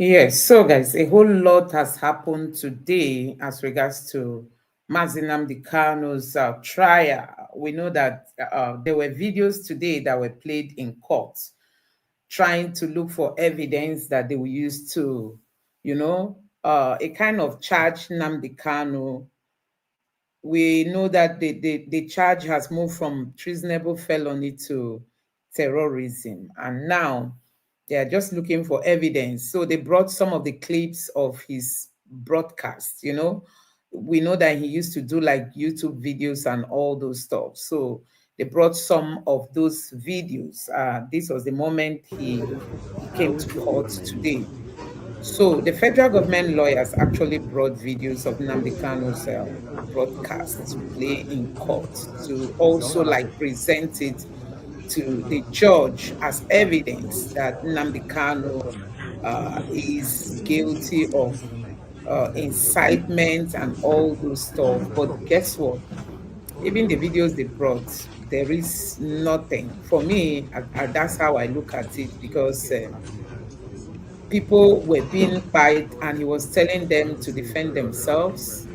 Yes, so guys, a whole lot has happened today as regards to Nnamdi Kanu's trial. We know that there were videos today that were played in court trying to look for evidence that they will use to, a kind of charge Nnamdi Kanu. We know that the charge has moved from treasonable felony to terrorism. And now they are just looking for evidence. So they brought some of the clips of his broadcast, We know that he used to do like YouTube videos and all those stuff. So they brought some of those videos. This was the moment he came to court today. So the federal government lawyers actually brought videos of Nnamdi Kanu's broadcast to play in court to also like present it to the judge as evidence that Nnamdi Kanu is guilty of incitement and all those stuff. But guess what? Even the videos they brought, there is nothing. For me, that's how I look at it because people were being fired and he was telling them to defend themselves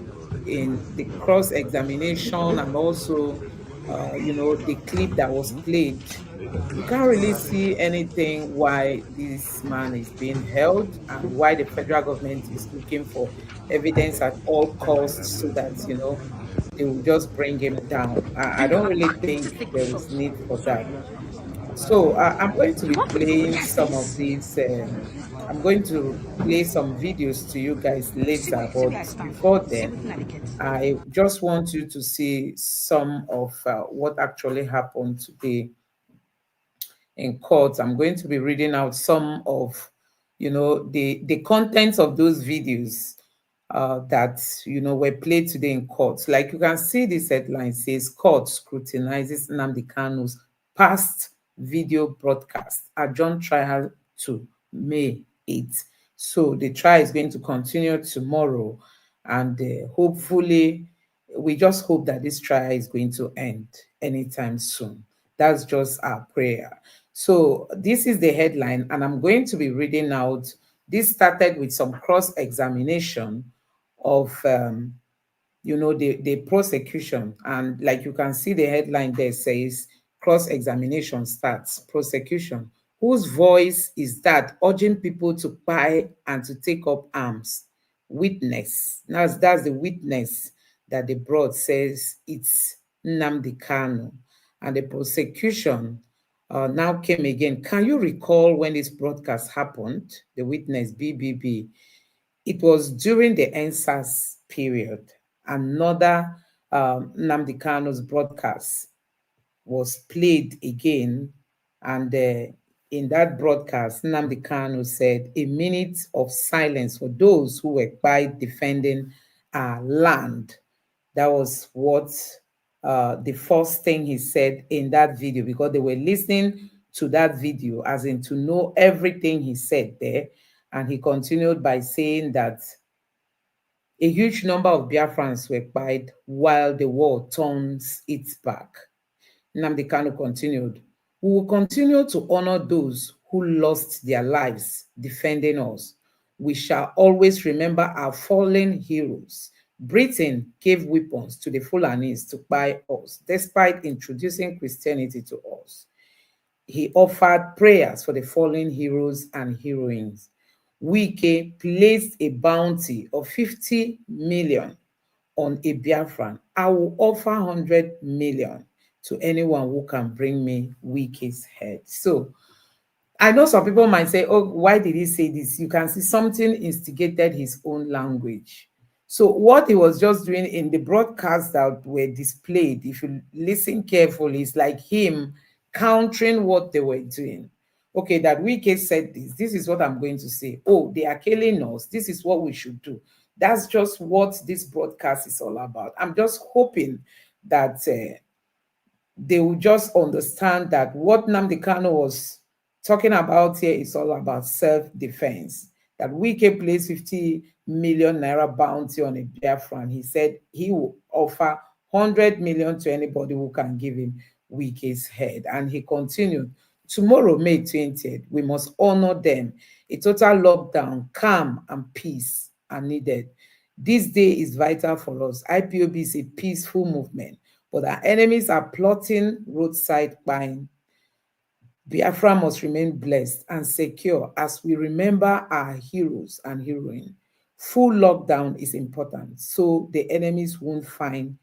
in the cross examination and also the clip that was played. You can't really see anything why this man is being held and why the federal government is looking for evidence at all costs so that they will just bring him down. I don't really think there is need for that. So I'm going to be playing some of these. I'm going to play some videos to you guys later, but before then, I just want you to see some of what actually happened today in court. I'm going to be reading out some of, the contents of those videos that were played today in court. Like you can see, this headline says court scrutinizes Nnamdi Kanu's past video broadcast adjourned trial to May 8th. So the trial is going to continue tomorrow, and hopefully, we just hope that this trial is going to end anytime soon. That's just our prayer. So this is the headline, and I'm going to be reading out. This started with some cross examination of the prosecution, and like you can see the headline there says cross examination starts. Prosecution: whose voice is that urging people to buy and to take up arms? Witness: that's the witness that they brought, says it's Nnamdi Kanu. And the prosecution now came again. Can you recall when this broadcast happened? The witness, BBB: it was during the NSAS period. Another Nnamdi Kanu's broadcast was played again, and in that broadcast, Nnamdi Kanu said, "A minute of silence for those who were by defending our land." That was what the first thing he said in that video, because they were listening to that video, as in to know everything he said there. And he continued by saying that a huge number of Biafrans were killed while the war turns its back. Nnamdi Kanu continued, "We will continue to honor those who lost their lives defending us. We shall always remember our fallen heroes. Britain gave weapons to the Fulanis to buy us, despite introducing Christianity to us. He offered prayers for the fallen heroes and heroines. Wike placed a bounty of 50 million on a Biafran. I will offer 100 million to anyone who can bring me Wike's head." So I know some people might say, "Oh, why did he say this?" You can see something instigated his own language. So what he was just doing in the broadcasts that were displayed, if you listen carefully, is like him countering what they were doing. Okay, that Wike said this. This is what I'm going to say. Oh, they are killing us. This is what we should do. That's just what this broadcast is all about. I'm just hoping that they will just understand that what Nnamdi Kanu was talking about here is all about self-defense. That Wike placed 50 million naira bounty on a Biafran. He said he will offer 100 million to anybody who can give him Wike's head. And he continued Tomorrow, May 20th, we must honor them. A total lockdown, calm, and peace are needed. This day is vital for us. IPOB is a peaceful movement, but our enemies are plotting roadside buying. Biafra must remain blessed and secure as we remember our heroes and heroine. Full lockdown is important so the enemies won't find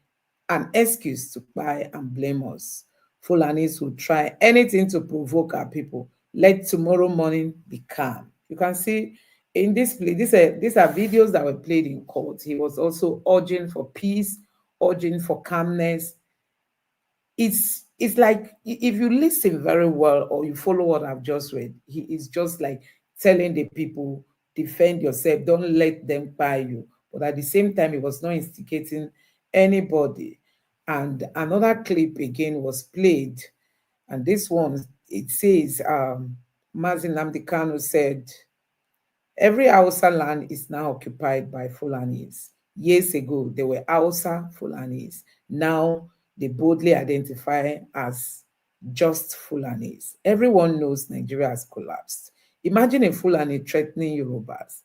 an excuse to buy and blame us. Fulanis will try anything to provoke our people. Let tomorrow morning be calm. You can see in this play, these are videos that were played in court. He was also urging for peace, urging for calmness. It's like if you listen very well or you follow what I've just read, he is just like telling the people, defend yourself, don't let them buy you. But at the same time, he was not instigating anybody. And another clip again was played, and this one it says, Mazin Nnamdi Kanu said, every Hausa land is now occupied by Fulanis. Years ago, they were Hausa Fulanis. Now they boldly identify as just Fulanis. Everyone knows Nigeria has collapsed. Imagine a Fulani threatening Yorubas.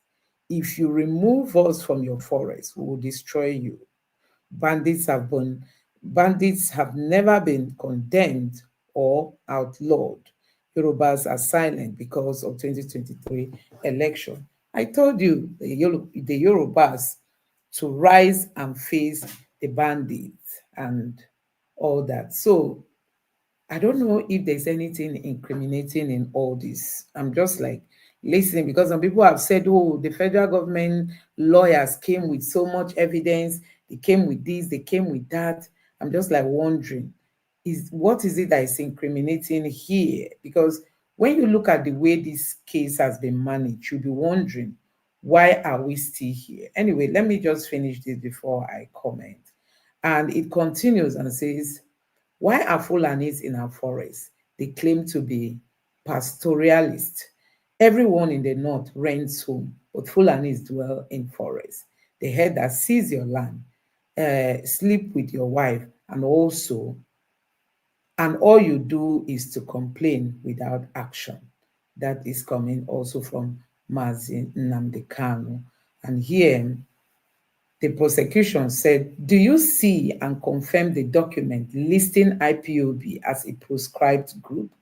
If you remove us from your forest, we will destroy you. Bandits have been bandits have never been condemned or outlawed. Yorubas are silent because of 2023 election. I told you the Yorubas to rise and face the bandits and all that. So I don't know if there's anything incriminating in all this. I'm just like listening because some people have said, oh, the federal government lawyers came with so much evidence. They came with this, they came with that. I'm just like wondering, is what is it that is incriminating here? Because when you look at the way this case has been managed, you'll be wondering, why are we still here? Anyway, let me just finish this before I comment. And it continues and says, why are Fulanis in our forests? They claim to be pastoralists. Everyone in the north rents home, but Fulanis dwell in forests. The head that sees your land, sleep with your wife, and all you do is to complain without action. That is coming also from Mazin Nnamdi Kanu. And here the prosecution said, do you see and confirm the document listing IPOB as a proscribed group?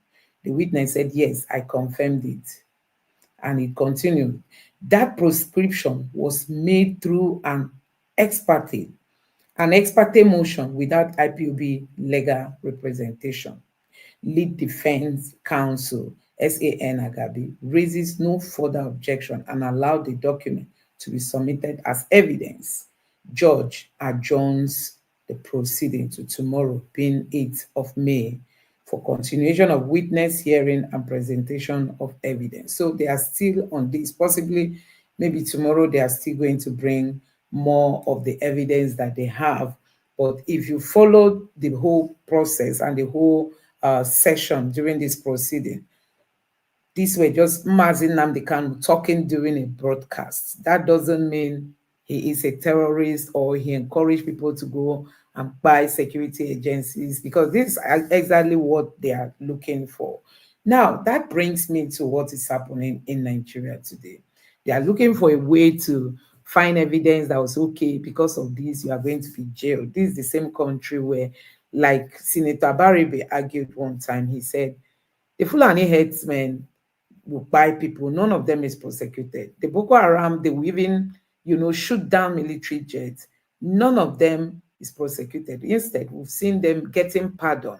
The witness said, yes, I confirmed it. And it continued, that proscription was made through an ex parte motion without IPOB legal representation. Lead Defense Counsel, SAN Agabi, raises no further objection and allowed the document to be submitted as evidence. Judge adjourns the proceeding to tomorrow, being 8th of May, for continuation of witness hearing and presentation of evidence. So they are still on this. Possibly, maybe tomorrow they are still going to bring more of the evidence that they have. But if you follow the whole process and the whole session during this proceeding, these were just Mazin Nnamdi Kanu talking during a broadcast. That doesn't mean he is a terrorist or he encouraged people to go and buy security agencies, because this is exactly what they are looking for. Now, that brings me to what is happening in Nigeria today. They are looking for a way to find evidence that was okay. Because of this, you are going to be jailed. This is the same country where, like Senator Baribe argued one time, he said, the Fulani headsmen will buy people. None of them is prosecuted. The Boko Haram, they will even, shoot down military jets. None of them is prosecuted. Instead, we've seen them getting pardon.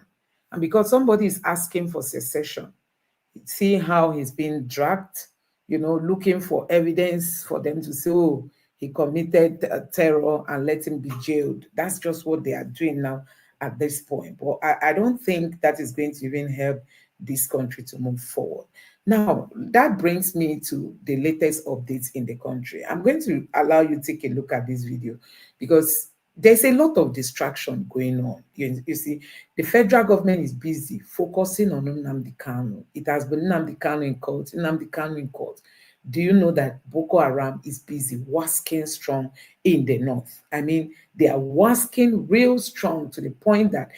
And because somebody is asking for secession, see how he's being dragged, looking for evidence for them to say, oh, he committed terror and let him be jailed. That's just what they are doing now at this point. But I don't think that is going to even help this country to move forward. Now, that brings me to the latest updates in the country. I'm going to allow you to take a look at this video because there's a lot of distraction going on. You see, the federal government is busy focusing on Nnamdi Kanu. It has been Nnamdi Kanu in court, Nnamdi Kanu in court. Do you know that Boko Haram is busy wasking strong in the north? I mean, they are wasking real strong to the point that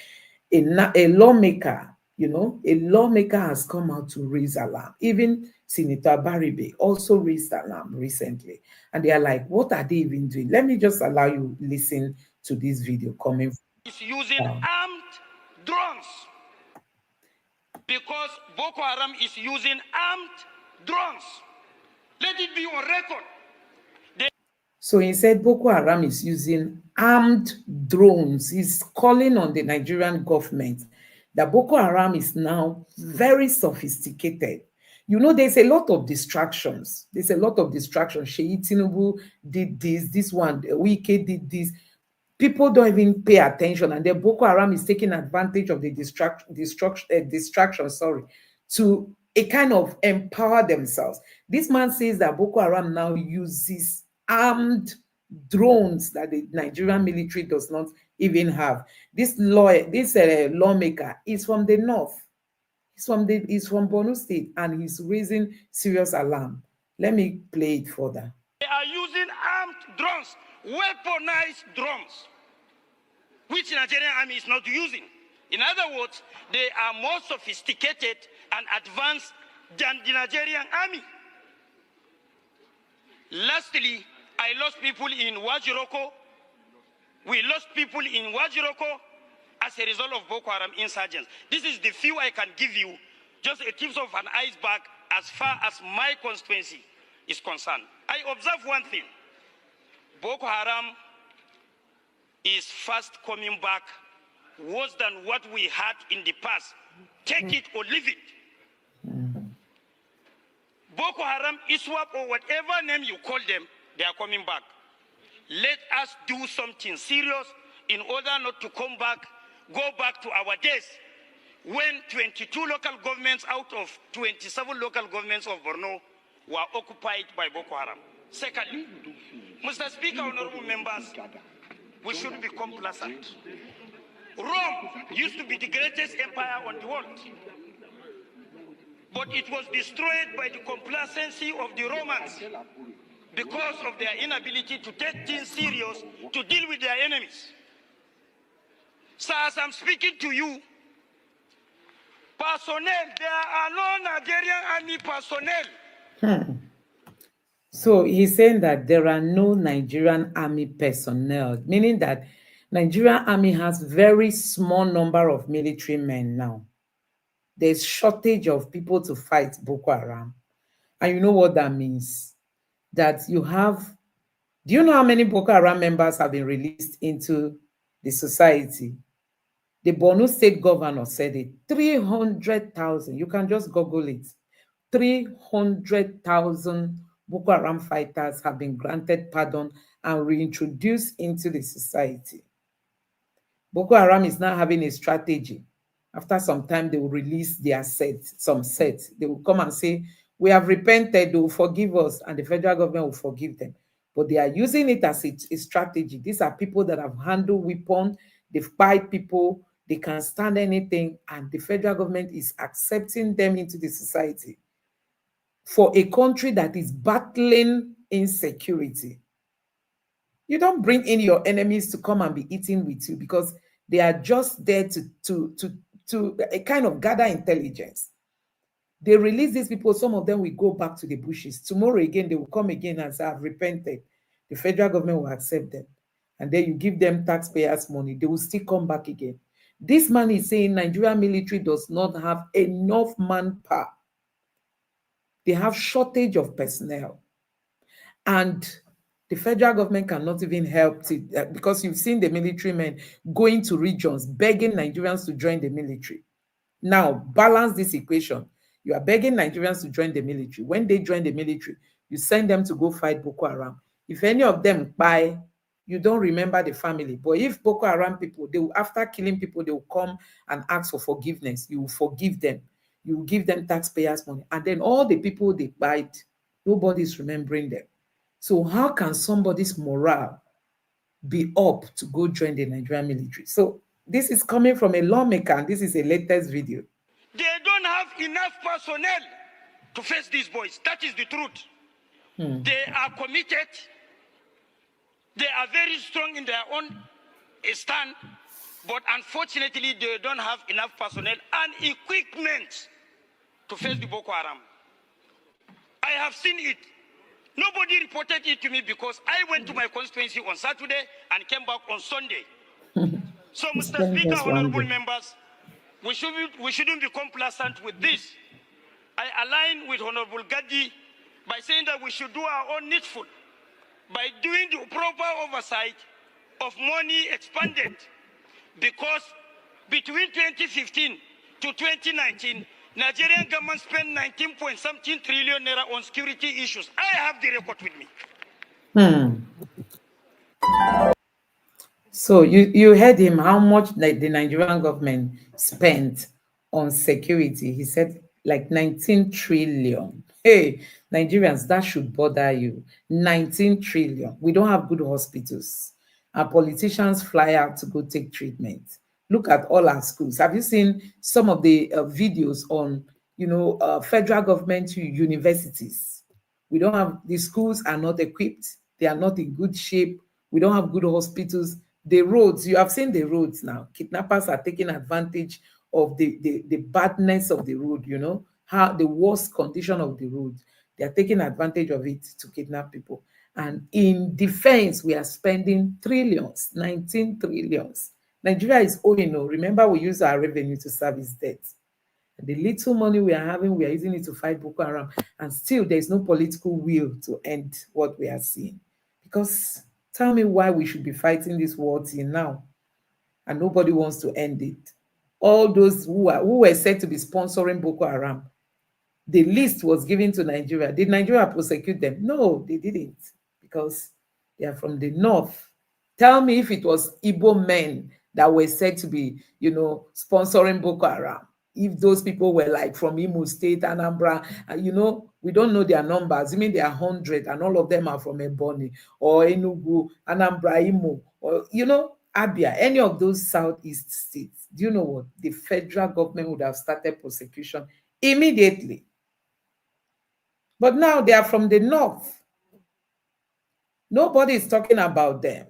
a lawmaker You know, a lawmaker has come out to raise alarm. Even Senator Baribe also raised alarm recently. And they are like, what are they even doing? Let me just allow you listen to this video coming is using from. armed drones, because Boko Haram is using armed drones. Let it be on record. So he said Boko Haram is using armed drones. He's calling on the Nigerian government that Boko Haram is now very sophisticated. You know, there's a lot of distractions. There's a lot of distractions. Sheyi Tinubu did this one, Wike did this. People don't even pay attention, and then Boko Haram is taking advantage of the distraction, sorry, to a kind of empower themselves. This man says that Boko Haram now uses armed drones that the Nigerian military does not even have. This lawmaker is from the north. He's from Borno State, and he's raising serious alarm. Let me play it further. They are using armed drones, weaponized drones, which the Nigerian army is not using. In other words, they are more sophisticated and advanced than the Nigerian army. Lastly, I lost people in Wajiroko. We lost people in Wajiroko as a result of Boko Haram insurgents. This is the few I can give you, just a tip of an iceberg as far as my constituency is concerned. I observe one thing. Boko Haram is fast coming back worse than what we had in the past. Take it or leave it. Boko Haram, ISWAP, or whatever name you call them, they are coming back. Let us do something serious in order not to go back to our days when 22 local governments out of 27 local governments of Borno were occupied by Boko Haram. Secondly, Mr. Speaker, honorable members, we should be complacent. Rome used to be the greatest empire on the world, but it was destroyed by the complacency of the Romans because of their inability to take things serious to deal with their enemies. So as I'm speaking to you, personnel, there are no Nigerian army personnel. So he's saying that there are no Nigerian army personnel, meaning that Nigerian army has very small number of military men now. There's shortage of people to fight Boko Haram. And you know what that means? That you have, do you know how many Boko Haram members have been released into the society? The Borno state governor said it, 300,000. You can just Google it. 300,000 Boko Haram fighters have been granted pardon and reintroduced into the society. Boko Haram is now having a strategy. After some time, they will release their some sets. They will come and say, we have repented, they will forgive us, and the federal government will forgive them. But they are using it as a strategy. These are people that have handled weapons, they fight people, they can stand anything, and the federal government is accepting them into the society. For a country that is battling insecurity, you don't bring in your enemies to come and be eating with you, because they are just there to a kind of gather intelligence. They release these people, some of them will go back to the bushes. Tomorrow again, they will come again and say, I've repented. The federal government will accept them. And then you give them taxpayers' money, they will still come back again. This man is saying Nigerian military does not have enough manpower. They have shortage of personnel. And the federal government cannot even help it, because you've seen the military men going to regions begging Nigerians to join the military. Now, balance this equation. You are begging Nigerians to join the military. When they join the military, you send them to go fight Boko Haram. If any of them buy, you don't remember the family. But if Boko Haram people, they will, after killing people, they will come and ask for forgiveness. You will forgive them. You will give them taxpayers' money. And then all the people they bite, nobody's remembering them. So how can somebody's morale be up to go join the Nigerian military? So this is coming from a lawmaker, and this is a latest video. They don't have enough personnel to face these boys. That is the truth. They are committed. They are very strong in their own stand. But unfortunately, they don't have enough personnel and equipment to face the Boko Haram. I have seen it. Nobody reported it to me because I went to my constituency on Saturday and came back on Sunday. So, Mr. Speaker, honorable members, we shouldn't be complacent with this. I align with Honorable Gadi by saying that we should do our own needful by doing the proper oversight of money expended, because between 2015 to 2019, Nigerian government spent 19 point something trillion naira on security issues. I have the record with me. So you heard him how much like the Nigerian government spent on security. He said like 19 trillion. Hey, Nigerians, that should bother you. 19 trillion. We don't have good hospitals. Our politicians fly out to go take treatment. Look at all our schools. Have you seen some of the videos on, federal government universities? We don't have, the schools are not equipped. They are not in good shape. We don't have good hospitals. The roads, you have seen the roads now. Kidnappers are taking advantage of the badness of the road, how the worst condition of the road. They are taking advantage of it to kidnap people. And in defense, we are spending trillions, 19 trillions. Nigeria is owing. Remember, we use our revenue to service debt. The little money we are having, we are using it to fight Boko Haram. And still, there is no political will to end what we are seeing. Because tell me why we should be fighting this war till now, and nobody wants to end it. All those who were said to be sponsoring Boko Haram, the list was given to Nigeria. Did Nigeria prosecute them? No, they didn't, because they are from the north. Tell me if it was Igbo men that were said to be, sponsoring Boko Haram. If those people were like from Imo State, Anambra, we don't know their numbers. I mean, they are 100 and all of them are from Ebonyi or Enugu, Anambra, Imo, or, Abia, any of those southeast states. Do you know what? The federal government would have started prosecution immediately. But now they are from the north. Nobody is talking about them.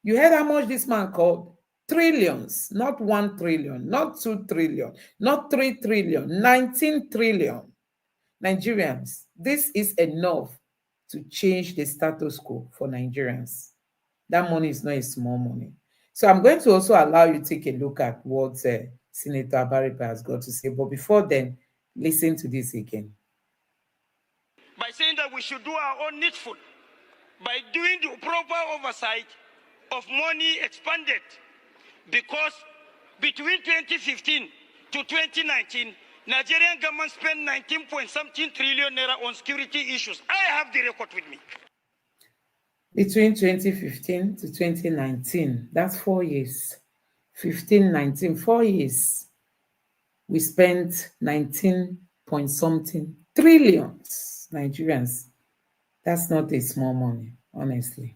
You heard how much this man called? Trillions, not 1 trillion, not 2 trillion, not 3 trillion, 19 trillion. Nigerians, this is enough to change the status quo for Nigerians. That money is not a small money. So I'm going to also allow you to take a look at what Senator Abaripa has got to say. But before then, listen to this again. By saying that we should do our own needful by doing the proper oversight of money expended, because between 2015 to 2019, Nigerian government spent 19 point something trillion naira on security issues. I have the record with me. Between 2015 to 2019, that's 4 years. 15, 19, 4 years. We spent 19 point something trillions, Nigerians. That's not a small money, honestly.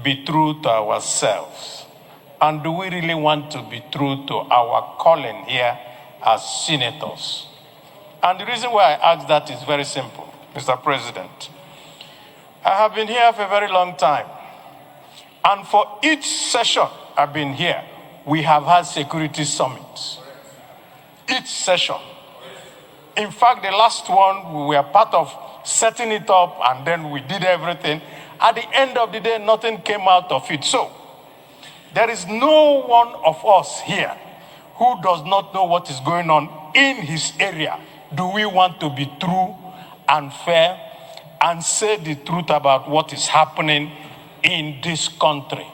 Be true to ourselves. And do we really want to be true to our calling here as senators? And the reason why I ask that is very simple, Mr. President. I have been here for a very long time. And for each session I've been here, we have had security summits. Each session. In fact, the last one, we were part of setting it up, and then we did everything. At the end of the day, nothing came out of it. So, there is no one of us here who does not know what is going on in his area. Do we want to be true and fair and say the truth about what is happening in this country?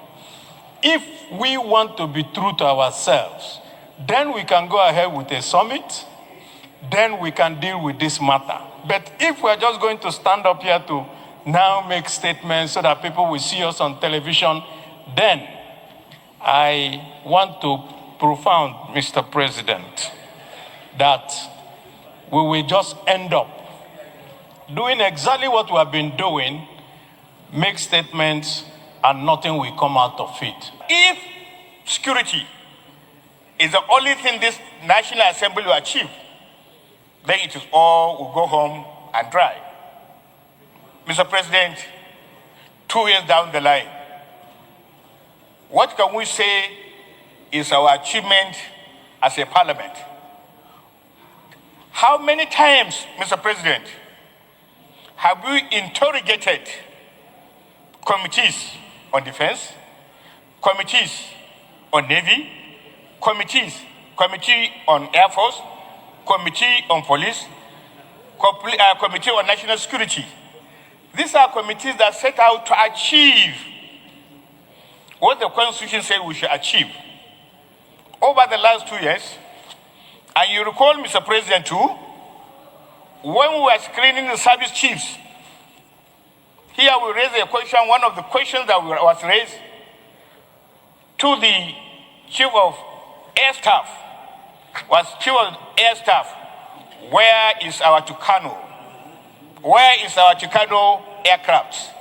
If we want to be true to ourselves, then we can go ahead with a summit. Then we can deal with this matter. But if we're just going to stand up here to now make statements so that people will see us on television, then I want to profound, Mr. President, that we will just end up doing exactly what we have been doing, make statements, and nothing will come out of it. If security is the only thing this National Assembly will achieve, then it is all will go home and dry. Mr. President, 2 years down the line, what can we say is our achievement as a parliament. How many times, Mr. President, have we interrogated committees on defense, committees on navy, committee on air force, committee on police, committee on national security? These are committees that set out to achieve what the Constitution said we should achieve. Over the last 2 years, and you recall, Mr. President, too, when we were screening the service chiefs, here we raised a question. One of the questions that was raised to the Chief of Air Staff was, Chief of Air Staff, where is our Kanu? Where is our Kanu aircraft,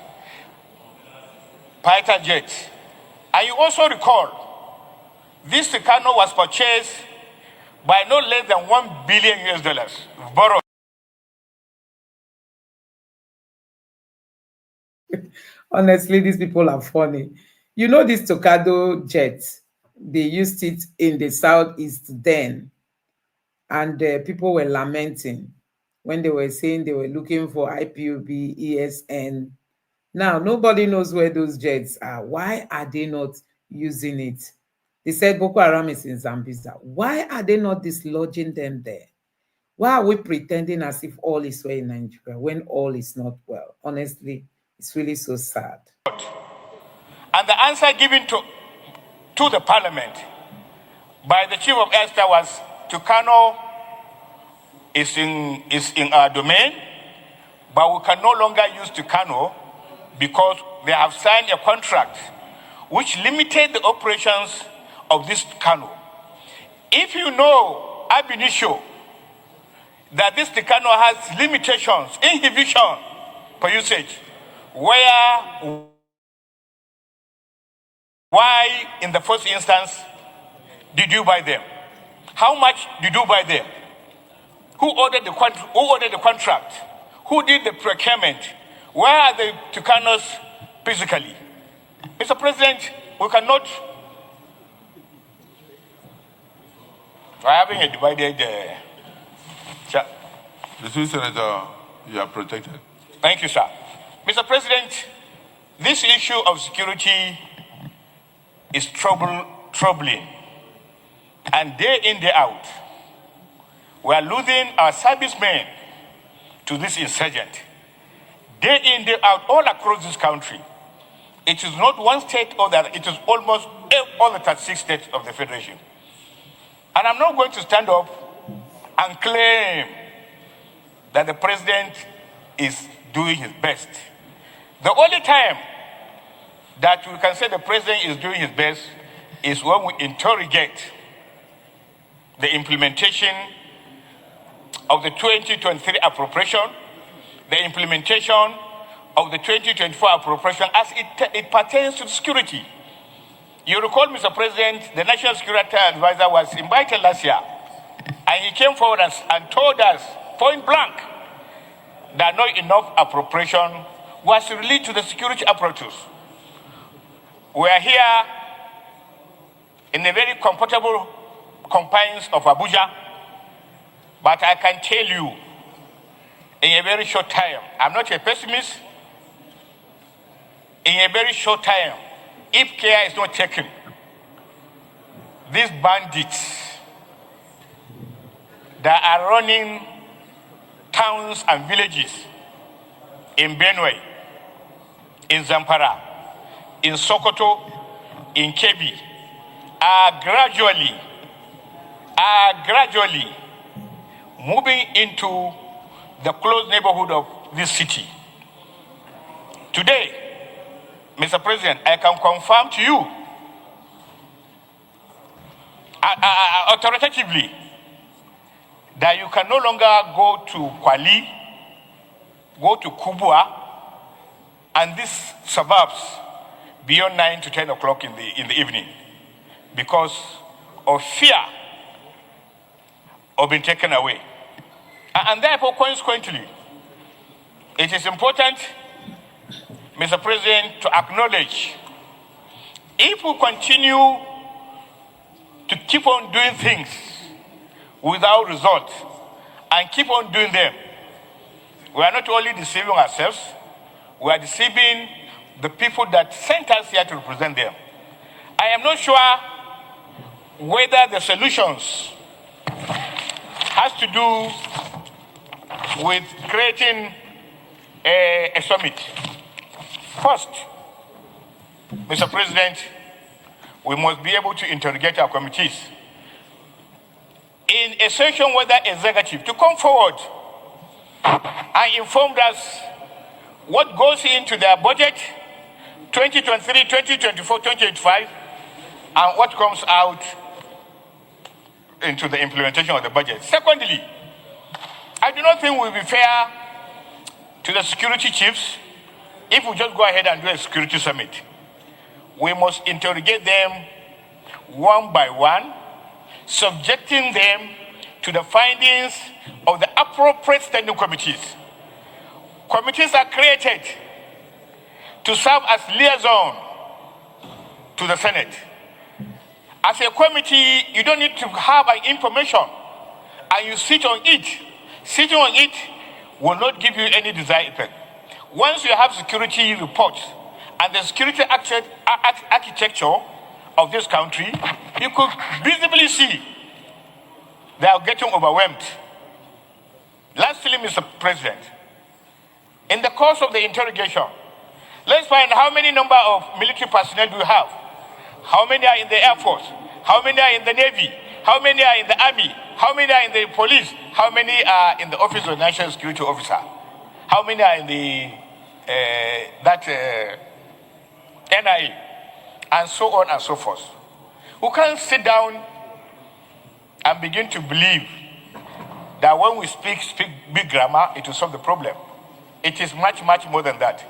fighter jets? And you also recall, this Kanu was purchased by no less than $1 billion US, borrowed. Honestly, these people are funny. You know, this Tokado jet, they used it in the southeast then, and people were lamenting when they were saying they were looking for IPOB, ESN. Now, nobody knows where those jets are. Why are they not using it? They said Boko Haram is in Zambia. Why are they not dislodging them there? Why are we pretending as if all is well in Nigeria when all is not well? Honestly, it's really so sad. And the answer given to the parliament by the Chief of Air Staff was, Kanu is in our domain, but we can no longer use Kanu because they have signed a contract which limited the operations of this Kanu. If you know ab initio that this Kanu has limitations, inhibition for usage, why in the first instance did you buy them? How much did you buy them? Who ordered the contract? Who did the procurement? Where are the Tucanos physically? Mr. President, we cannot. We're having a divided. Mr. Senator, you are protected. Thank you, sir. Mr. President, this issue of security is troubling. And day in, day out, we are losing our servicemen to this insurgent. Day in, day out, all across this country. It is not one state or the other. It is almost all the 36 states of the Federation. And I'm not going to stand up and claim that the president is doing his best. The only time that we can say the president is doing his best is when we interrogate the implementation of the 2023 appropriation, the implementation of the 2024 appropriation as it pertains to security. You recall, Mr. President, the National Security Advisor was invited last year, and he came forward and told us, point blank, that not enough appropriation was released to the security apparatus. We are here in the very comfortable confines of Abuja, but I can tell you, in a very short time, I'm not a pessimist, in a very short time, if care is not taken, these bandits that are running towns and villages in Benue, in Zamfara, in Sokoto, in Kebbi, are gradually moving into the close neighborhood of this city. Today, Mr. President, I can confirm to you authoritatively that you can no longer go to Kwali, go to Kubwa, and these suburbs beyond 9 to 10 o'clock in the evening because of fear of being taken away. And therefore, consequently, it is important, Mr. President, to acknowledge if we continue to keep on doing things without result and keep on doing them, we are not only deceiving ourselves, we are deceiving the people that sent us here to represent them. I am not sure whether the solutions has to do with creating a summit. First, Mr. President, we must be able to interrogate our committees in a session whether executive to come forward and inform us what goes into their budget 2023, 2024, 2025, and what comes out into the implementation of the budget. Secondly, I do not think it will be fair to the security chiefs if we just go ahead and do a security summit. We must interrogate them one by one, subjecting them to the findings of the appropriate standing committees. Committees are created to serve as liaison to the Senate. As a committee, you don't need to have an information and you sit on it. Sitting on it will not give you any desired effect. Once you have security reports and the security architecture of this country, you could visibly see they are getting overwhelmed. Lastly, Mr. President, in the course of the interrogation, let's find how many number of military personnel do you have? How many are in the Air Force? How many are in the Navy? How many are in the Army? How many are in the police? How many are in the Office of National Security Officer? How many are in the NIA? And so on and so forth. We can't sit down and begin to believe that when we speak big grammar, it will solve the problem. It is much, much more than that.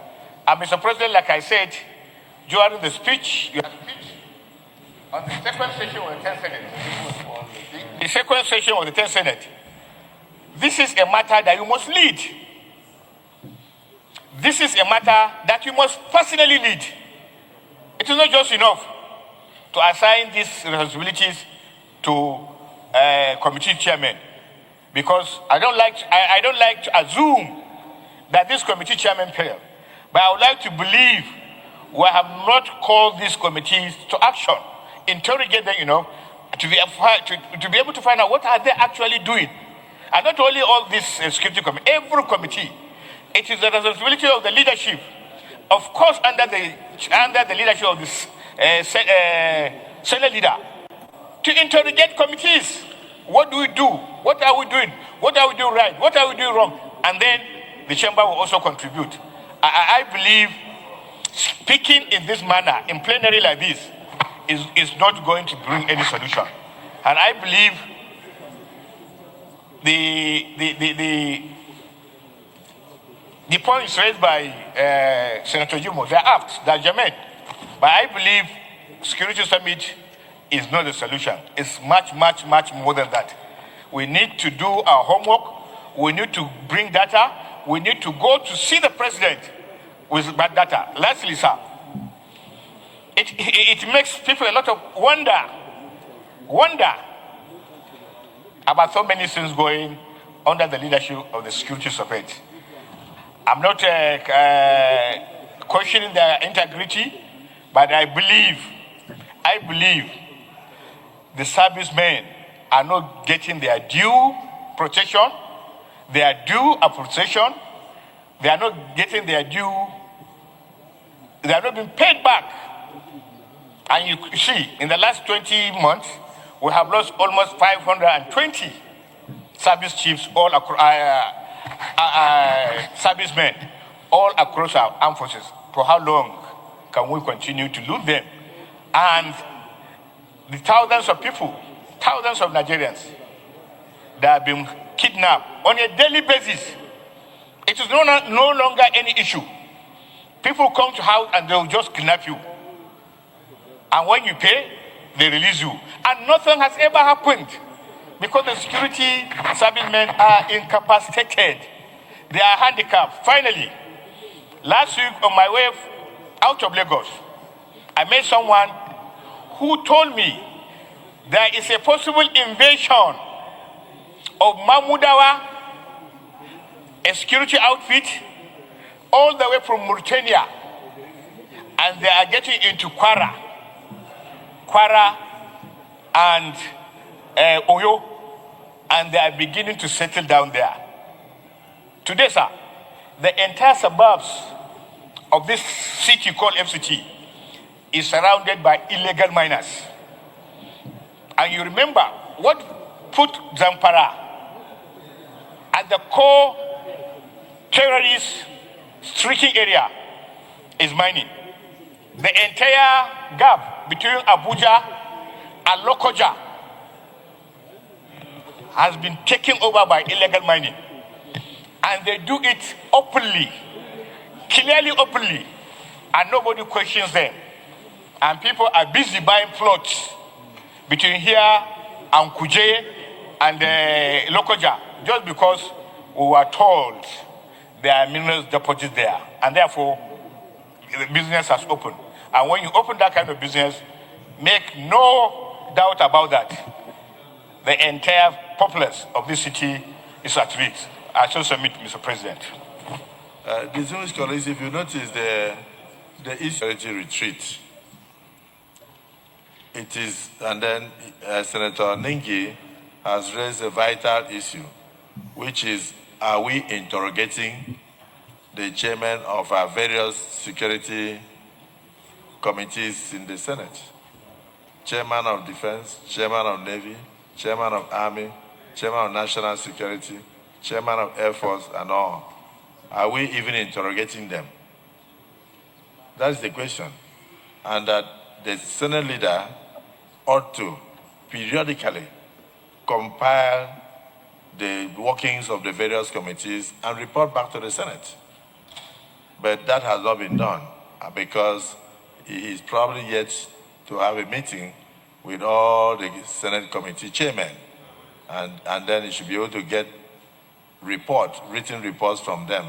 And Mr. President, like I said, during the speech, you have speech on the second session of the 10th Senate. The second session of the 10th Senate. This is a matter that you must lead. This is a matter that you must personally lead. It is not just enough to assign these responsibilities to committee chairman, because I don't like to assume that this committee chairman failed. But I would like to believe we have not called these committees to action, interrogate them, to be able to find out what are they actually doing. And not only all this security committee, every committee, it is the responsibility of the leadership, of course, under the leadership of the Senate leader, to interrogate committees. What do we do? What are we doing? What are we doing right? What are we doing wrong? And then the chamber will also contribute. I believe speaking in this manner, in plenary like this, is not going to bring any solution. And I believe the points raised by Senator Jumo, they're apt, they're germane. But I believe Security Summit is not the solution. It's much, much, much more than that. We need to do our homework. We need to bring data. We need to go to see the president with that data. Lastly, sir, it makes people a lot of wonder about so many things going under the leadership of the security support. I'm not questioning their integrity, but I believe the servicemen are not getting their due protection, their due appreciation. They are not getting their due. They are not being paid back. And you see, in the last 20 months, we have lost almost 520 service chiefs, all servicemen, all across our armed forces. For how long can we continue to lose them? And the thousands of people, thousands of Nigerians that have been kidnapped on a daily basis. It is no longer any issue. People come to house and they'll just kidnap you. And when you pay, they release you. And nothing has ever happened because the security servicemen are incapacitated. They are handicapped. Finally, last week on my way out of Lagos, I met someone who told me there is a possible invasion of Mahmudawa, a security outfit, all the way from Mauritania, and they are getting into Kwara and Oyo, and they are beginning to settle down there. Today, sir, the entire suburbs of this city called FCT is surrounded by illegal miners. And you remember what put Zamfara at the core terrorist striking area is mining. The entire gap between Abuja and Lokoja has been taken over by illegal mining. And they do it openly, clearly openly, and nobody questions them. And people are busy buying plots between here and Kuje and Lokoja, just because we were told there are mineral deposits there. And therefore, the business has opened. And when you open that kind of business, make no doubt about that, the entire populace of this city is at risk. I shall submit, Mr. President. Distinguished colleagues, if you notice the issue retreat, it is, and then Senator Nnamdi has raised a vital issue, which is, are we interrogating the chairman of our various security committees in the Senate? Chairman of Defense, Chairman of Navy, Chairman of Army, Chairman of National Security, Chairman of Air Force, and all. Are we even interrogating them? That's the question. And that the Senate leader ought to periodically compile the workings of the various committees and report back to the Senate. But that has not been done because he is probably yet to have a meeting with all the Senate committee chairmen. And then he should be able to get written reports from them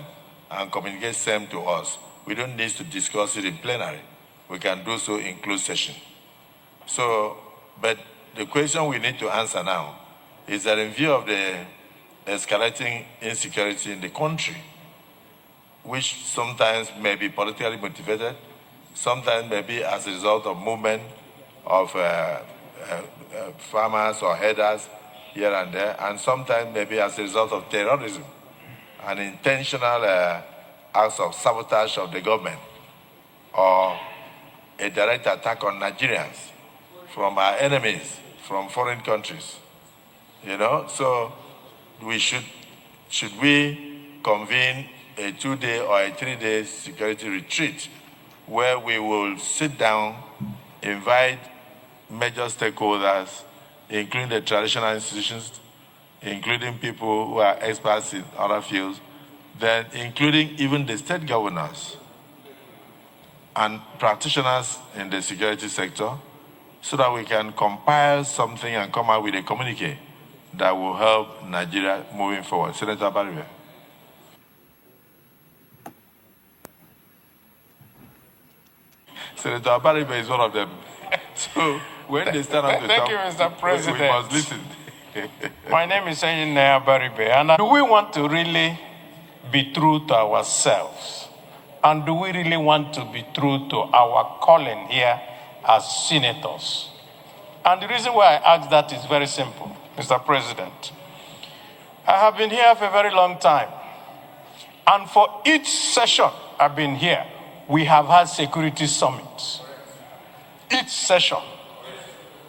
and communicate them to us. We don't need to discuss it in plenary. We can do so in closed session. So, but the question we need to answer now is that in view of the escalating insecurity in the country, which sometimes may be politically motivated, sometimes may be as a result of movement of farmers or headers here and there, and sometimes maybe as a result of terrorism, an intentional acts of sabotage of the government, or a direct attack on Nigerians from our enemies, from foreign countries. You know, so should we convene a 2-day or a 3-day security retreat where we will sit down, invite major stakeholders, including the traditional institutions, including people who are experts in other fields, then including even the state governors and practitioners in the security sector, so that we can compile something and come out with a communique that will help Nigeria moving forward. Senator Baribe. Senator Baribe is one of them. So when they stand up to talk, thank you, Mr. President. We must listen. My name is Nnamdi Baribe, and do we want to really be true to ourselves? And do we really want to be true to our calling here as senators? And the reason why I ask that is very simple, Mr. President. I have been here for a very long time. And for each session I've been here, we have had security summits. Each session.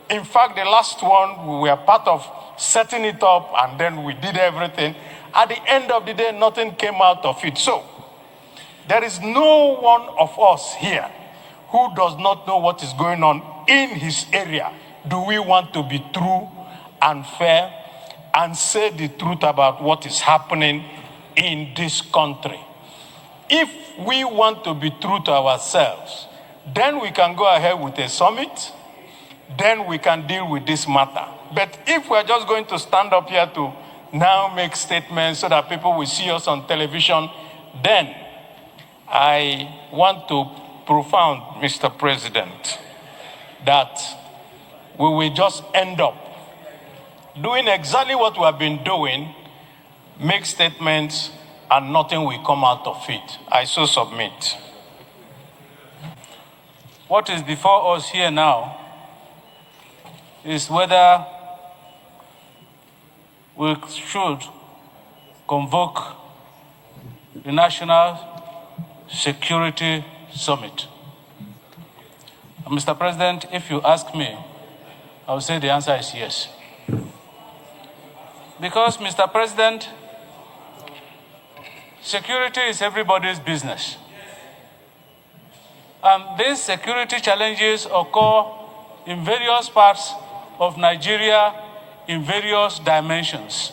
In fact, the last one, we were part of setting it up, and then we did everything. At the end of the day, nothing came out of it. So, there is no one of us here who does not know what is going on in his area. Do we want to be true and fair and say the truth about what is happening in this country? If we want to be true to ourselves, then we can go ahead with a summit, then we can deal with this matter. But if we're just going to stand up here to now make statements so that people will see us on television, then I want to profound, Mr. President, that we will just end up doing exactly what we have been doing, make statements, and nothing will come out of it. I so submit. What is before us here now is whether we should convoke the National Security Summit. Mr. President, if you ask me, I will say the answer is yes. Because, Mr. President, security is everybody's business. And these security challenges occur in various parts of Nigeria in various dimensions.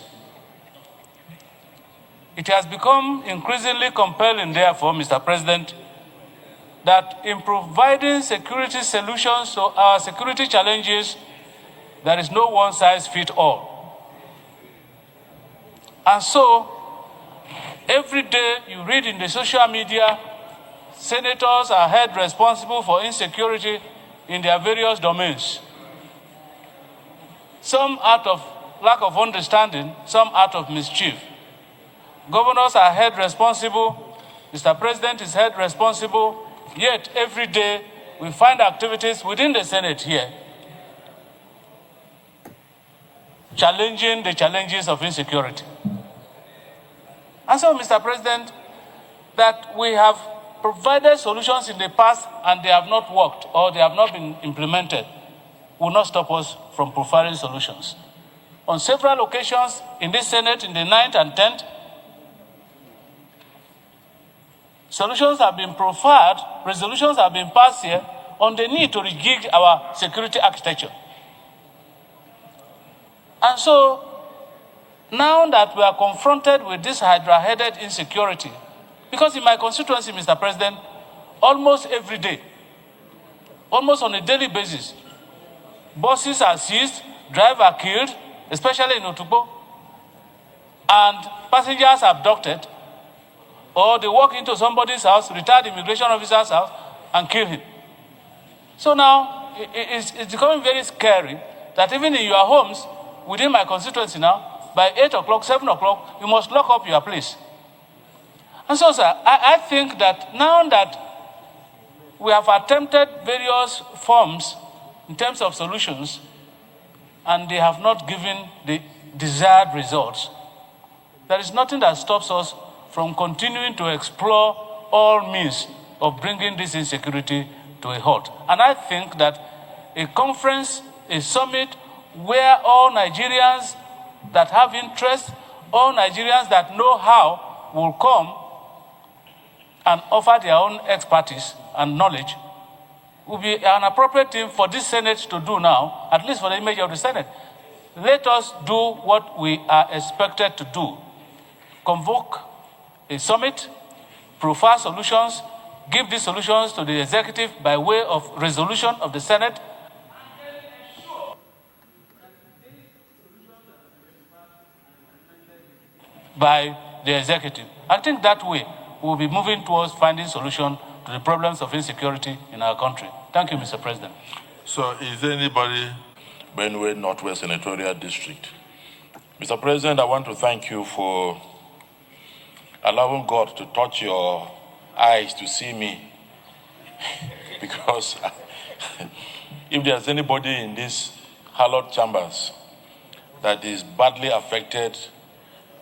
It has become increasingly compelling, therefore, Mr. President, that in providing security solutions to our security challenges, there is no one-size-fits-all. And so, every day you read in the social media, senators are held responsible for insecurity in their various domains. Some out of lack of understanding, some out of mischief. Governors are held responsible, Mr. President is held responsible, yet every day we find activities within the Senate here challenging the challenges of insecurity. And so, Mr. President, that we have provided solutions in the past and they have not worked or they have not been implemented will not stop us from providing solutions. On several occasions in this Senate, in the 9th and 10th, solutions have been proffered, resolutions have been passed here on the need to rejig our security architecture. And so, now that we are confronted with this hydra-headed insecurity, because in my constituency, Mr. President, almost every day, almost on a daily basis, buses are seized, drivers are killed, especially in Otukbo, and passengers are abducted, or they walk into somebody's house, retired immigration officer's house, and kill him. So now, it's becoming very scary that even in your homes, within my constituency now, by 8 o'clock, 7 o'clock, you must lock up your place. And so, sir, I think that now that we have attempted various forms in terms of solutions, and they have not given the desired results, there is nothing that stops us from continuing to explore all means of bringing this insecurity to a halt. And I think that a conference, a summit, where all Nigerians that have interest, all Nigerians that know how will come and offer their own expertise and knowledge will be an appropriate thing for this Senate to do now, at least for the image of the Senate. Let us do what we are expected to do. Convoke a summit, profile solutions, give these solutions to the executive by way of resolution of the Senate, by the executive. I think that way we'll be moving towards finding solution to the problems of insecurity in our country. Thank you, Mr. President. So is there anybody Benue Northwest Senatorial District? Mr. President, I want to thank you for allowing God to touch your eyes to see me. Because if there's anybody in these hallowed chambers that is badly affected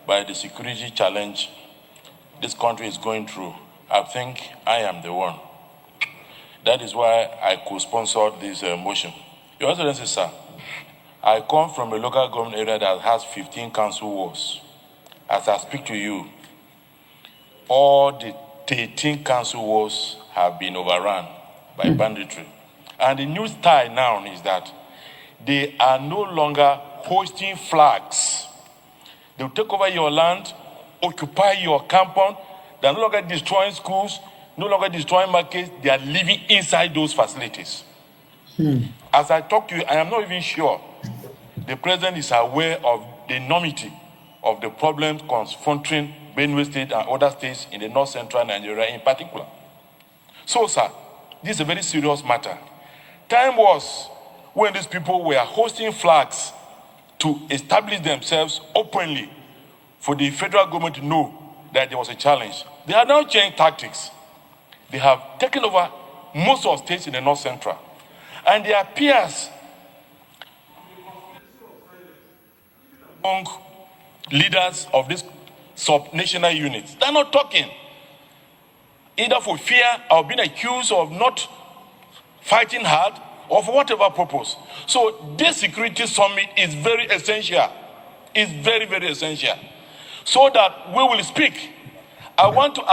by the security challenge this country is going through, I think I am the one. That is why I co-sponsored this motion. Your Excellency, sir, I come from a local government area that has 15 council wards. As I speak to you, all the 13 council wards have been overrun by banditry. And the new style now is that they are no longer hoisting flags. They will take over your land, occupy your compound. They are no longer destroying schools, no longer destroying markets. They are living inside those facilities. As I talk to you, I am not even sure the president is aware of the enormity of the problems confronting Benue State and other states in the north-central Nigeria in particular. So, sir, this is a very serious matter. Time was when these people were hosting flags to establish themselves openly for the federal government to know that there was a challenge. They have now changed tactics. They have taken over most of states in the North Central. And their peers among leaders of these sub-national units, they're not talking, either for fear of being accused of not fighting hard or for whatever purpose. So this security summit is very essential. It's very, very essential. So that we will speak. I want to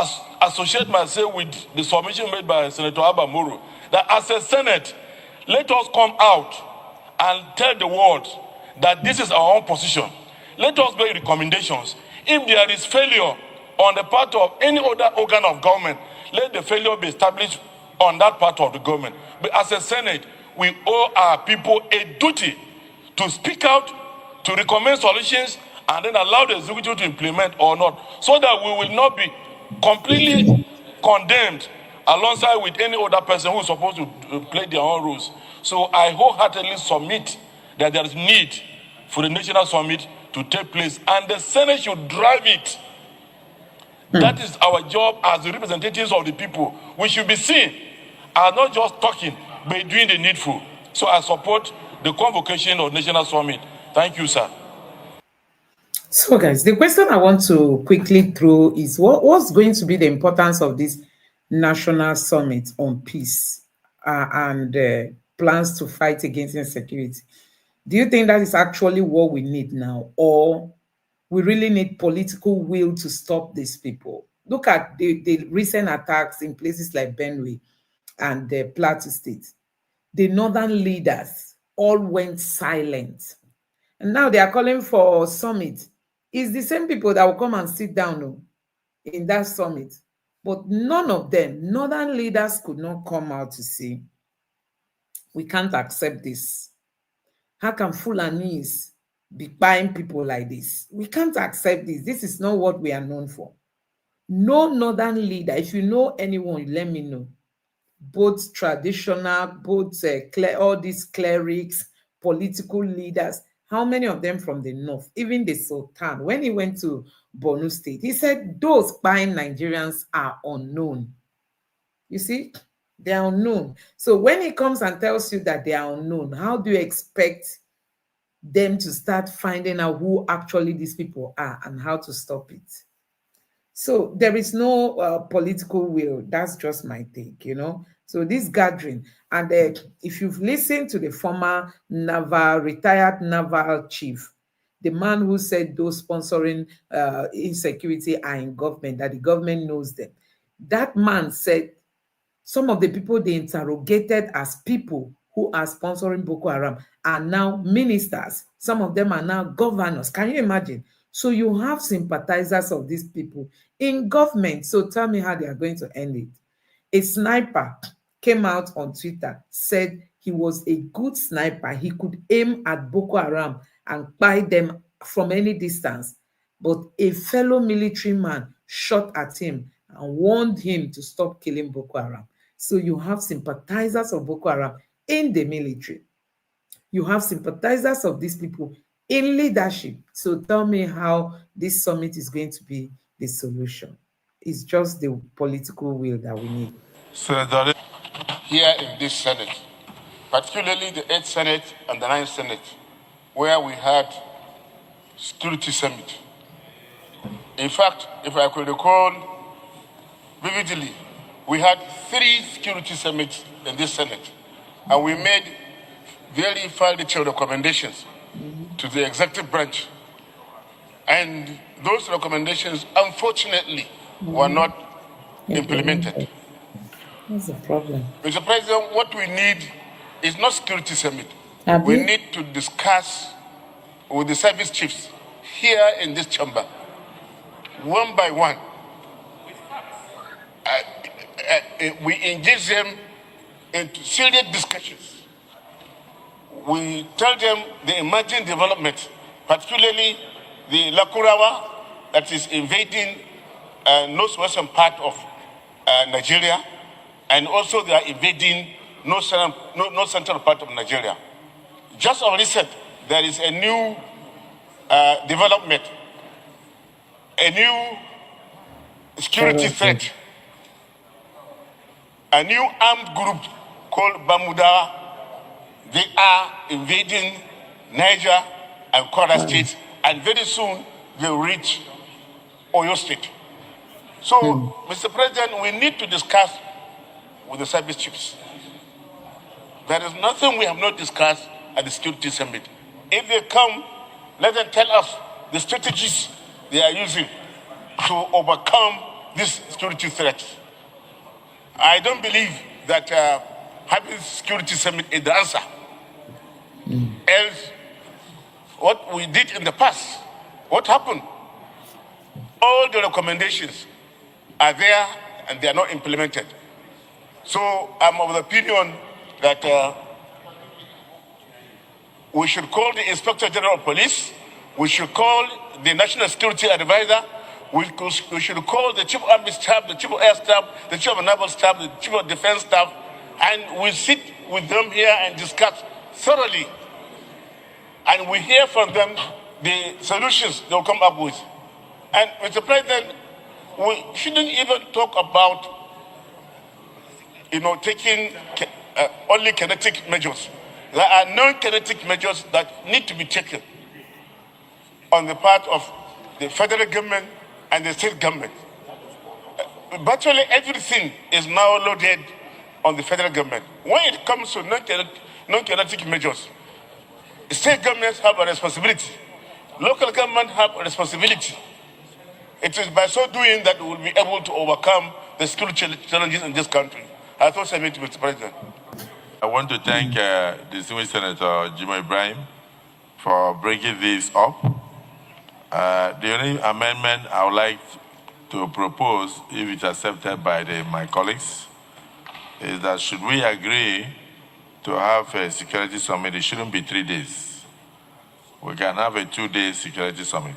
associate myself with the submission made by Senator Abba Moro, that as a Senate, let us come out and tell the world that this is our own position. Let us make recommendations. If there is failure on the part of any other organ of government, let the failure be established on that part of the government. But as a Senate, we owe our people a duty to speak out, to recommend solutions, and then allow the executive to implement or not, so that we will not be completely condemned alongside with any other person who is supposed to play their own rules. So I wholeheartedly submit that there is need for the national summit to take place, and the Senate should drive it. That is our job as the representatives of the people. We should be seen as not just talking, but doing the needful. So I support the convocation of national summit. Thank you, sir. So, guys, the question I want to quickly throw is what's going to be the importance of this national summit on peace and plans to fight against insecurity? Do you think that is actually what we need now, or we really need political will to stop these people? Look at the recent attacks in places like Benue and the Plateau State. The northern leaders all went silent. And now they are calling for summit. It's the same people that will come and sit down in that summit. But none of them, northern leaders, could not come out to say, we can't accept this. How can Fulanis be buying people like this? We can't accept this. This is not what we are known for. No northern leader, if you know anyone, let me know. Both traditional, both all these clerics, political leaders, how many of them from the north? Even the Sultan, when he went to Borno State, he said those buying Nigerians are unknown. You see, they are unknown. So when he comes and tells you that they are unknown, how do you expect them to start finding out who actually these people are and how to stop it? So there is no political will. That's just my take, So this gathering, and if you've listened to the former retired naval chief, the man who said those sponsoring insecurity are in government, that the government knows them, that man said some of the people they interrogated as people who are sponsoring Boko Haram are now ministers. Some of them are now governors. Can you imagine? So you have sympathizers of these people in government. So tell me how they are going to end it. A sniper came out on Twitter, said he was a good sniper. He could aim at Boko Haram and buy them from any distance. But a fellow military man shot at him and warned him to stop killing Boko Haram. So you have sympathizers of Boko Haram in the military. You have sympathizers of these people in leadership. So tell me how this summit is going to be the solution. It's just the political will that we need. Senator, here in this Senate, particularly the 8th Senate and the 9th Senate, where we had security summit. In fact, if I could recall vividly, we had 3 security summits in this Senate, and we made very detailed recommendations to the executive branch. And those recommendations, unfortunately, were not implemented. That's the problem. Mr. President, what we need is not security summit. Abi? We need to discuss with the service chiefs here in this chamber, one by one. We engage them into serious discussions. We tell them the emerging development, particularly the Lakurawa that is invading northwestern part of Nigeria, and also they are invading north central part of Nigeria. Just of recent, there is a new development, a new security threat, a new armed group called Bamuda. They are invading Niger and Kwara states, and very soon they will reach Oyo State. So, Mr. President, we need to discuss with the service chiefs. There is nothing we have not discussed at the Security Summit. If they come, let them tell us the strategies they are using to overcome this security threat. I don't believe that having Security Summit is the answer. Else, what we did in the past, what happened? All the recommendations are there and they are not implemented. So I'm of the opinion that we should call the Inspector General of Police, we should call the National Security Advisor, we should call the Chief of Army Staff, the Chief of Air Staff, the Chief of Naval Staff, the Chief of Defense Staff, and we sit with them here and discuss thoroughly. And we hear from them the solutions they'll come up with. And Mr. President, we shouldn't even talk about, taking only kinetic measures. There are non-kinetic measures that need to be taken on the part of the federal government and the state government. Virtually everything is now loaded on the federal government. When it comes to non-kinetic measures, state governments have a responsibility. Local government have a responsibility. It is by so doing that we will be able to overcome the security challenges in this country. I thought I meant, Mr. President. I want to thank distinguished Senator Jimoh Ibrahim for bringing this up. The only amendment I would like to propose, if it's accepted by my colleagues, is that should we agree to have a security summit, it shouldn't be 3 days. We can have a 2-day security summit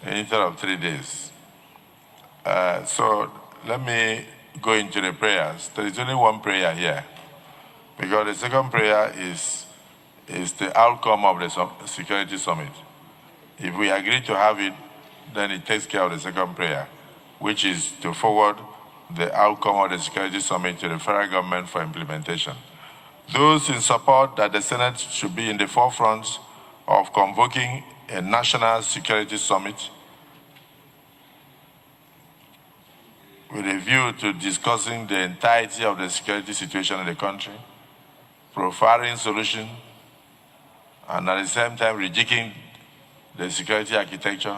instead of 3 days. So let me go into the prayers. There is only one prayer here, because the second prayer is the outcome of the security summit. If we agree to have it, then it takes care of the second prayer, which is to forward the outcome of the security summit to the federal government for implementation. Those in support that the Senate should be in the forefront of convoking a national security summit with a view to discussing the entirety of the security situation in the country, profiling solution, and at the same time rejigging the security architecture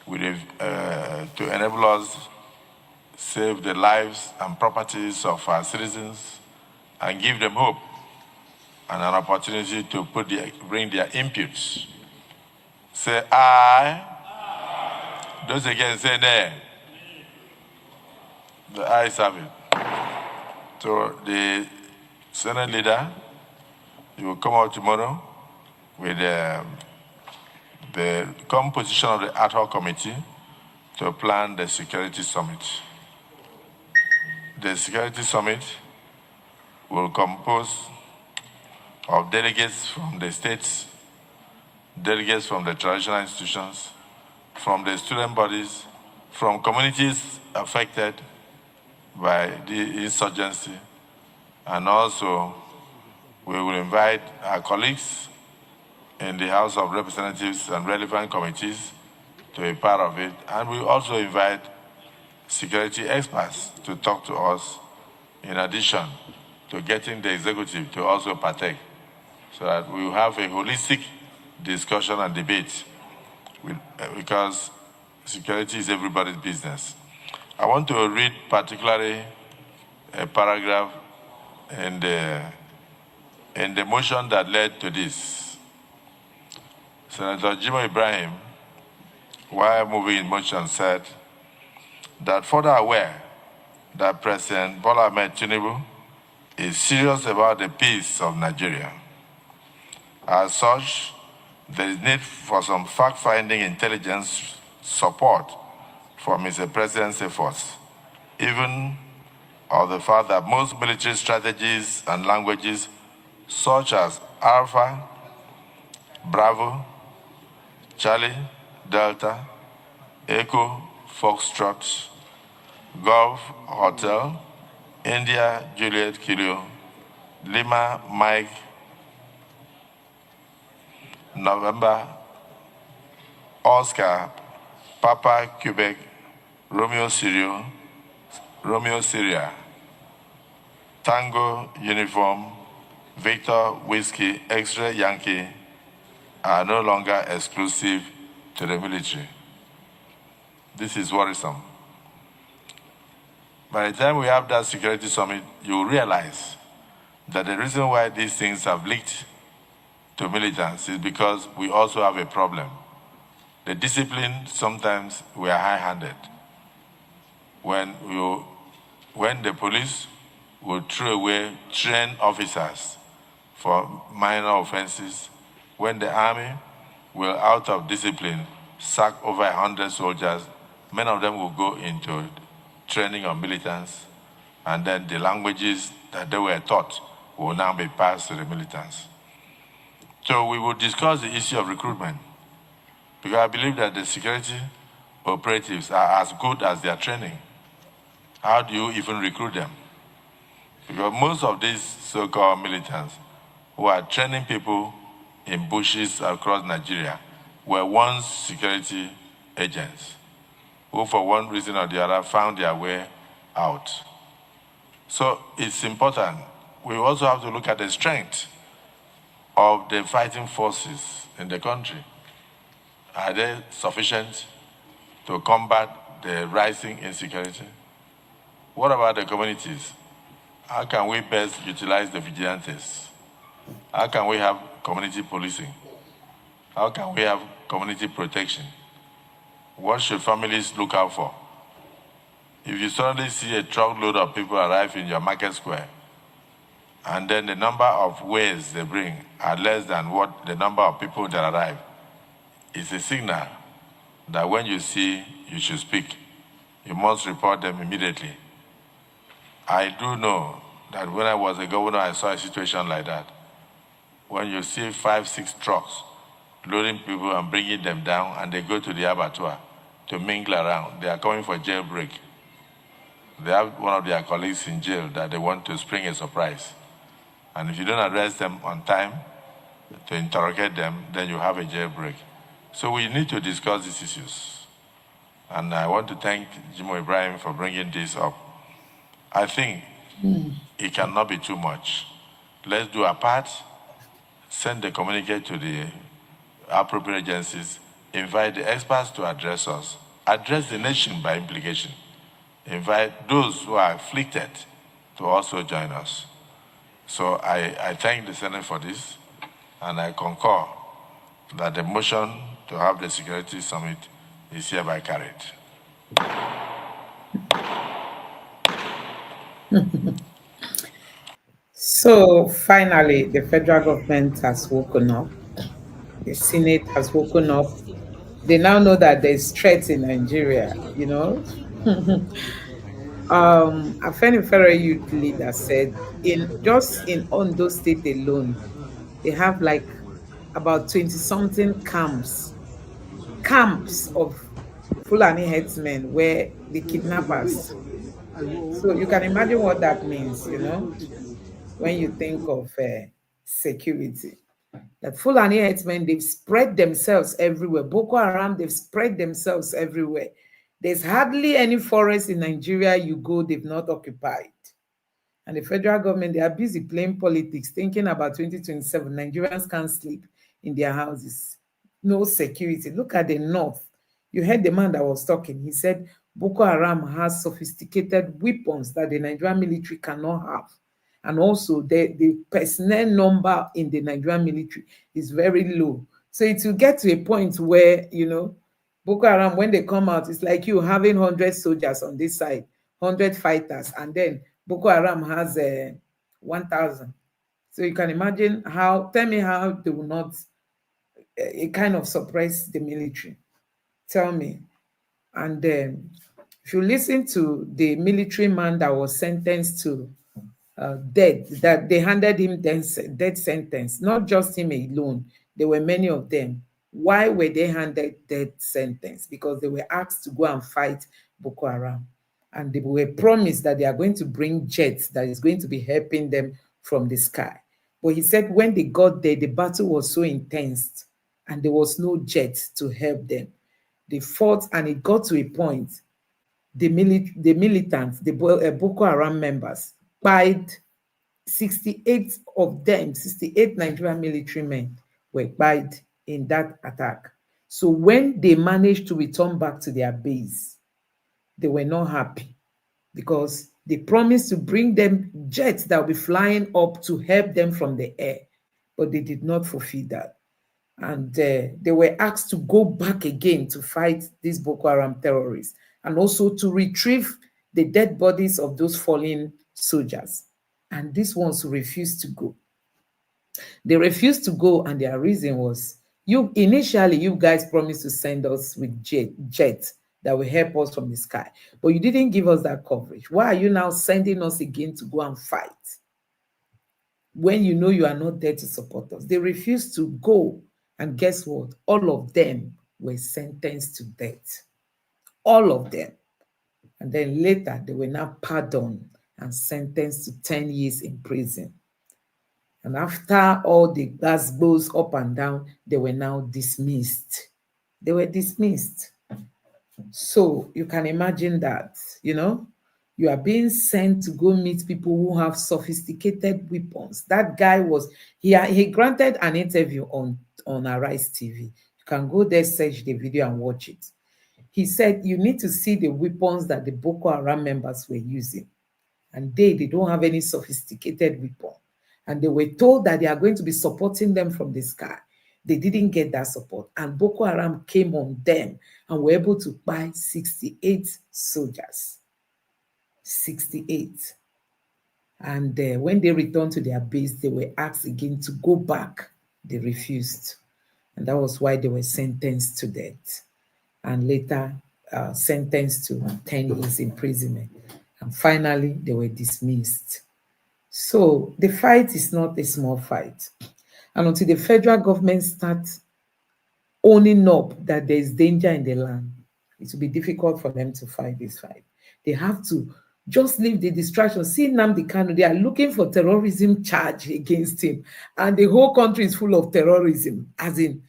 with to enable us save the lives and properties of our citizens and give them hope and an opportunity to bring their inputs. Say aye. Those again say nay. The ayes have it. So the Senate leader, you will come out tomorrow with the composition of the ad hoc committee to plan the security summit. The security summit will compose of delegates from the states, delegates from the traditional institutions, from the student bodies, from communities affected by the insurgency, and also we will invite our colleagues in the House of Representatives and relevant committees to be part of it, and we also invite security experts to talk to us in addition to getting the executive to also partake, so that we will have a holistic discussion and debate because security is everybody's business. I want to read particularly a paragraph in the motion that led to this. Senator Jimoh Ibrahim, while moving in motion, said that further aware that President Bola Ahmed Tinubu is serious about the peace of Nigeria. As such, there is need for some fact-finding intelligence support from Mr. President's efforts, even of the fact that most military strategies and languages, such as Alpha Bravo, Charlie, Delta, Echo, Foxtrot, Golf, Hotel, India, Juliet, Kilo, Lima, Mike, November, Oscar, Papa, Quebec, Romeo, Syria, Tango, Uniform, Victor, Whiskey, X-Ray, Yankee are no longer exclusive to the military. This is worrisome. By the time we have that security summit, you will realize that the reason why these things have leaked to militants is because we also have a problem. The discipline, sometimes we are high-handed. When the police will throw away trained officers for minor offenses, when the army will, out of discipline, sack over 100 soldiers, many of them will go into training of militants, and then the languages that they were taught will now be passed to the militants. So we will discuss the issue of recruitment, because I believe that the security operatives are as good as their training. How do you even recruit them? Because most of these so-called militants who are training people in bushes across Nigeria were once security agents who, for one reason or the other, found their way out. So it's important. We also have to look at the strength of the fighting forces in the country. Are they sufficient to combat the rising insecurity? What about the communities? How can we best utilize the vigilantes? How can we have community policing? How can we have community protection? What should families look out for? If you suddenly see a truckload of people arrive in your market square, and then the number of ways they bring are less than what the number of people that arrive, it's a signal that when you see, you should speak. You must report them immediately. I do know that when I was a governor, I saw a situation like that. When you see 5, 6 trucks loading people and bringing them down, and they go to the abattoir to mingle around, they are coming for jailbreak. They have one of their colleagues in jail that they want to spring a surprise. And if you don't arrest them on time to interrogate them, then you have a jailbreak. So we need to discuss these issues. And I want to thank Jimo Ibrahim for bringing this up. I think it cannot be too much. Let's do our part, send the communique to the appropriate agencies, invite the experts to address us, address the nation by implication, invite those who are afflicted to also join us. So I thank the Senate for this, and I concur that the motion to have the security summit is hereby carried. So finally, the federal government has woken up. The Senate has woken up. They now know that there's threats in Nigeria, you know. A Federal youth leader said in Ondo State alone, they have like about 20 something camps of Fulani headsmen where the kidnappers. So you can imagine what that means, you know, when you think of security. That Fulani headsmen, they've spread themselves everywhere. Boko Haram, they've spread themselves everywhere. There's hardly any forest in Nigeria you go, they've not occupied. And the federal government, they are busy playing politics, thinking about 2027. Nigerians can't sleep in their houses. No security. Look at the north. You heard the man that was talking. He said Boko Haram has sophisticated weapons that the Nigerian military cannot have. And also the personnel number in the Nigerian military is very low. So it will get to a point where, you know, Boko Haram, when they come out, it's like you having 100 soldiers on this side, 100 fighters, and then Boko Haram has 1,000. So you can imagine tell me how they will not kind of suppress the military. Tell me. And if you listen to the military man that was sentenced to death, that they handed him death sentence, not just him alone. There were many of them. Why were they handed death sentence? Because they were asked to go and fight Boko Haram. And they were promised that they are going to bring jets that is going to be helping them from the sky. But he said when they got there, the battle was so intense and there was no jet to help them. They fought and it got to a point, the militants, the Boko Haram members, died. 68 of them, 68 Nigerian military men were died in that attack. So when they managed to return back to their base, they were not happy because they promised to bring them jets that will be flying up to help them from the air, but they did not fulfill that. And they were asked to go back again to fight these Boko Haram terrorists and also to retrieve the dead bodies of those fallen soldiers. And these ones refused to go. They refused to go, and their reason was, you guys promised to send us with jets that will help us from the sky, but you didn't give us that coverage. Why are you now sending us again to go and fight when you know you are not there to support us? They refused to go, and guess what? All of them were sentenced to death. All of them. And then later, they were now pardoned and sentenced to 10 years in prison. And after all the goes up and down, they were now dismissed. They were dismissed. So you can imagine that, you are being sent to go meet people who have sophisticated weapons. That guy was, he granted an interview on Arise TV. You can go there, search the video and watch it. He said, you need to see the weapons that the Boko Haram members were using. And they don't have any sophisticated weapon. And they were told that they are going to be supporting them from the sky. They didn't get that support. And Boko Haram came on them and were able to buy 68 soldiers. 68. And when they returned to their base, they were asked again to go back. They refused. And that was why they were sentenced to death. And later sentenced to 10 years imprisonment. And finally, they were dismissed. So the fight is not a small fight. And until the federal government starts owning up that there is danger in the land, it will be difficult for them to fight this fight. They have to just leave the distraction. See Nnamdi Kanu, they are looking for terrorism charge against him. And the whole country is full of terrorism. As in,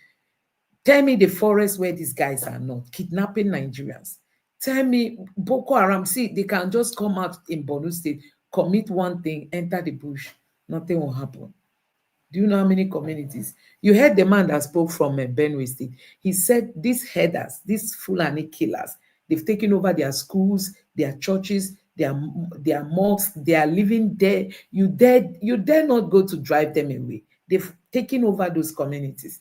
tell me the forest where these guys are not kidnapping Nigerians. Tell me Boko Haram, see, they can just come out in Borno State, commit one thing, enter the bush, nothing will happen. Do you know how many communities? You heard the man that spoke from Benue State. He said these headers, these Fulani killers, they've taken over their schools, their churches, their mosques. They are living there. You dare not go to drive them away. They've taken over those communities.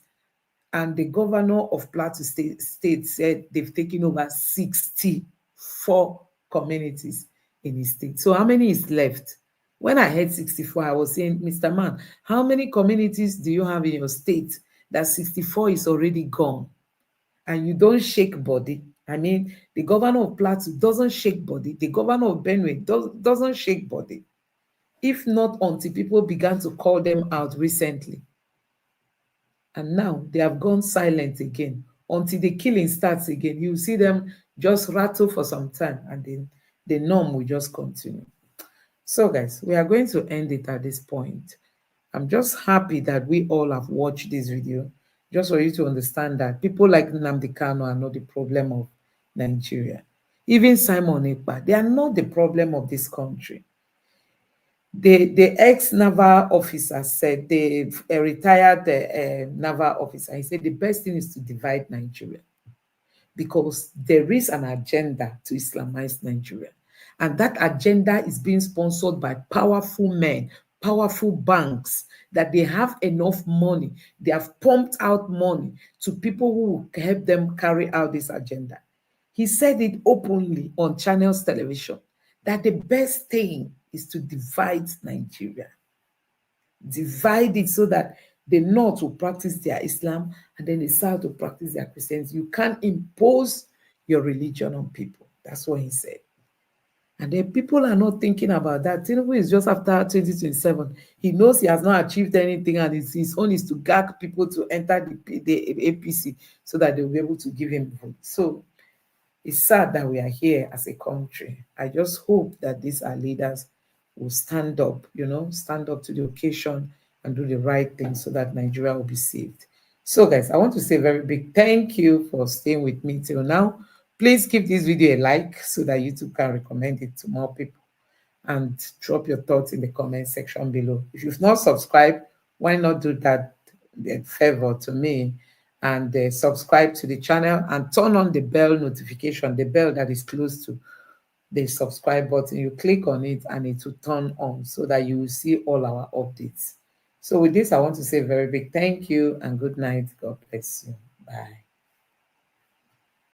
And the governor of Plateau State said they've taken over 64 communities in his state. So how many is left? When I heard 64, I was saying, Mr. Man, how many communities do you have in your state that 64 is already gone? And you don't shake body. I mean, the governor of Plateau doesn't shake body. The governor of Benue doesn't shake body. If not until people began to call them out recently. And now they have gone silent again. Until the killing starts again, you see them just rattle for some time and then the norm will just continue. So guys, we are going to end it at this point. I'm just happy that we all have watched this video, just for you to understand that people like Nnamdi Kanu are not the problem of Nigeria. Even Simon Ekpa, they are not the problem of this country. The ex-naval officer said, the retired naval officer, he said the best thing is to divide Nigeria because there is an agenda to Islamize Nigeria. And that agenda is being sponsored by powerful men, powerful banks, that they have enough money. They have pumped out money to people who will help them carry out this agenda. He said it openly on Channels Television that the best thing is to divide Nigeria. Divide it so that the North will practice their Islam and then the South will practice their Christianity. You can't impose your religion on people. That's what he said. And then people are not thinking about that. Tinubu is just after 2027. He knows he has not achieved anything, and his own is to gag people to enter the APC so that they will be able to give him vote. So it's sad that we are here as a country. I just hope that these our leaders will stand up, stand up to the occasion and do the right thing so that Nigeria will be saved. So, guys, I want to say a very big thank you for staying with me till now. Please give this video a like so that YouTube can recommend it to more people, and drop your thoughts in the comment section below. If you've not subscribed, why not do that favor to me and subscribe to the channel and turn on the bell notification, the bell that is close to the subscribe button. You click on it and it will turn on so that you will see all our updates. So with this, I want to say a very big thank you and good night. God bless you. Bye.